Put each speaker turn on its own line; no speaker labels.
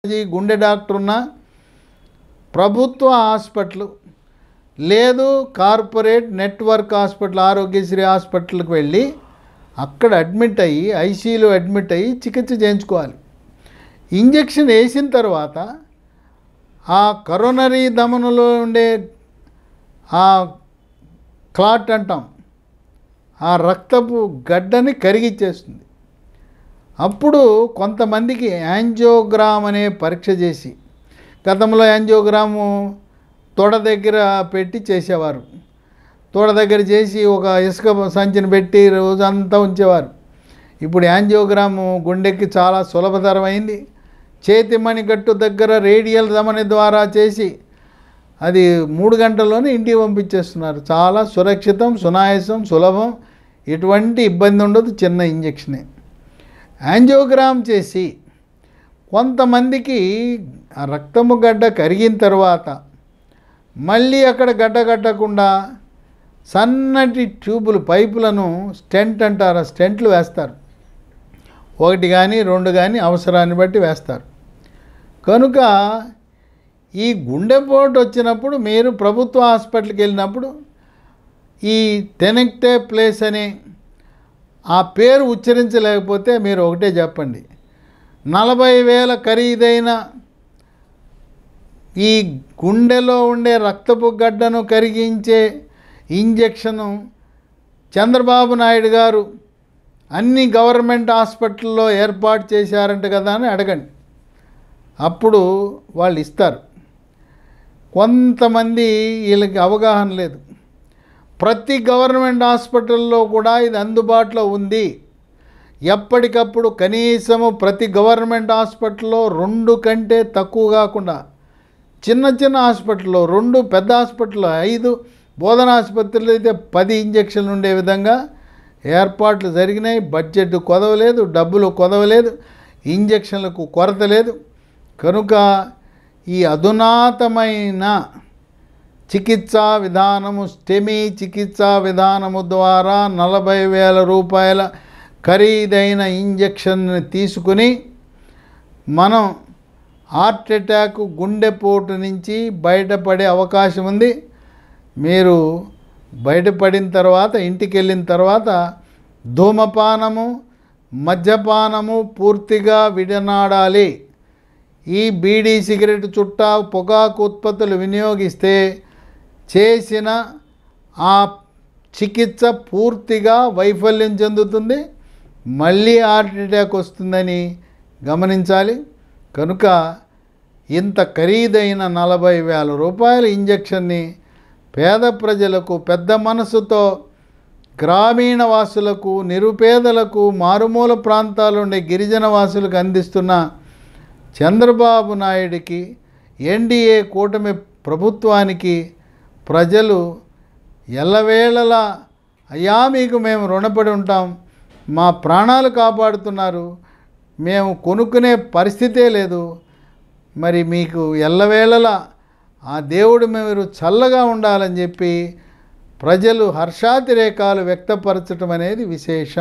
గుండె డాక్టర్ ఉన్న ప్రభుత్వ హాస్పిటల్ లేదు కార్పొరేట్ నెట్వర్క్ హాస్పిటల్ ఆరోగ్యశ్రీ హాస్పిటల్కి వెళ్ళి అక్కడ అడ్మిట్ అయ్యి ఐసీయూలో అడ్మిట్ అయ్యి చికిత్స చేయించుకోవాలి. ఇంజెక్షన్ వేసిన తర్వాత ఆ కరోనరీ ధమనులో ఉండే ఆ క్లాట్ అంటాం, ఆ రక్తపు గడ్డని కరిగిచ్చేస్తుంది. అప్పుడు కొంతమందికి యాంజియోగ్రామ్ అనే పరీక్ష చేసి, గతంలో యాంజియోగ్రాము తొడ దగ్గర పెట్టి చేసేవారు. తొడ దగ్గర చేసి ఒక ఇసుక సంచిని పెట్టి రోజంతా ఉంచేవారు. ఇప్పుడు యాంజియోగ్రాము గుండెకి చాలా సులభతరమైంది. చేతి మణికట్టు దగ్గర రేడియల్ ధమని ద్వారా చేసి అది 3 గంటల్లోనే ఇంటికి పంపించేస్తున్నారు. చాలా సురక్షితం, సునాయాసం, సులభం, ఎటువంటి ఇబ్బంది ఉండదు. చిన్న ఇంజెక్షనే. యాంజియోగ్రామ్ చేసి కొంతమందికి ఆ రక్తము గడ్డ కరిగిన తర్వాత మళ్ళీ అక్కడ గడ్డ కట్టకుండా సన్నటి ట్యూబులు, పైపులను స్టెంట్ అంటారు, స్టెంట్లు వేస్తారు. 1 కానీ 2 కానీ అవసరాన్ని బట్టి వేస్తారు. కనుక ఈ గుండెపోటు వచ్చినప్పుడు మీరు ప్రభుత్వ హాస్పిటల్కి వెళ్ళినప్పుడు ఈ టెనెక్టే ప్లేస్ అనే ఆ పేరు ఉచ్చరించలేకపోతే మీరు ఒకటే చెప్పండి, 40,000 ఖరీదైన ఈ గుండెలో ఉండే రక్తపు గడ్డను కరిగించే ఇంజెక్షను చంద్రబాబు నాయుడు గారు అన్ని గవర్నమెంట్ హాస్పిటల్లో ఏర్పాటు చేశారంట కదా అని అడగండి. అప్పుడు వాళ్ళు ఇస్తారు. కొంతమంది వీళ్ళకి అవగాహన లేదు. ప్రతి గవర్నమెంట్ హాస్పిటల్లో కూడా ఇది అందుబాటులో ఉంది. ఎప్పటికప్పుడు కనీసము ప్రతి గవర్నమెంట్ హాస్పిటల్లో 2 కంటే తక్కువ కాకుండా, చిన్న చిన్న హాస్పిటల్లో 2, పెద్ద హాస్పిటల్లో 5, బోధన ఆసుపత్రులు అయితే 10 ఇంజెక్షన్లు ఉండే విధంగా ఏర్పాట్లు జరిగినాయి. బడ్జెట్ కొదవలేదు, డబ్బులు కొదవలేదు, ఇంజెక్షన్లకు కొరత లేదు. కనుక ఈ అధునాతమైన చికిత్సా విధానము, స్టెమీ చికిత్సా విధానము ద్వారా 40,000 రూపాయల ఖరీదైన ఇంజెక్షన్ని తీసుకుని మనం హార్ట్ అటాక్, గుండెపోటు నుంచి బయటపడే అవకాశం ఉంది. మీరు బయటపడిన తర్వాత, ఇంటికి వెళ్ళిన తర్వాత ధూమపానము, మద్యపానము పూర్తిగా విడనాడాలి. ఈ బీడీ, సిగరెట్, చుట్టా, పొగాకు ఉత్పత్తులు వినియోగిస్తే చేసిన ఆ చికిత్స పూర్తిగా వైఫల్యం చెందుతుంది, మళ్ళీ హార్ట్ అటాక్ వస్తుందని గమనించాలి. కనుక ఇంత ఖరీదైన 40,000 రూపాయల ఇంజెక్షన్ని పేద ప్రజలకు, పెద్ద మనసుతో గ్రామీణ వాసులకు, నిరుపేదలకు, మారుమూల ప్రాంతాల్లో ఉండే గిరిజన వాసులకు అందిస్తున్న చంద్రబాబు నాయుడికి, ఎన్డీఏ కూటమి ప్రభుత్వానికి ప్రజలు ఎల్లవేళలా అయ్యా మీకు మేము రుణపడి ఉంటాం, మా ప్రాణాలు కాపాడుతున్నారు, మేము కొనుక్కునే పరిస్థితే లేదు, మరి మీకు ఎల్లవేళలా ఆ దేవుడు మీరు చల్లగా ఉండాలని చెప్పి ప్రజలు హర్షాతిరేకాలు వ్యక్తపరచడం అనేది విశేషం.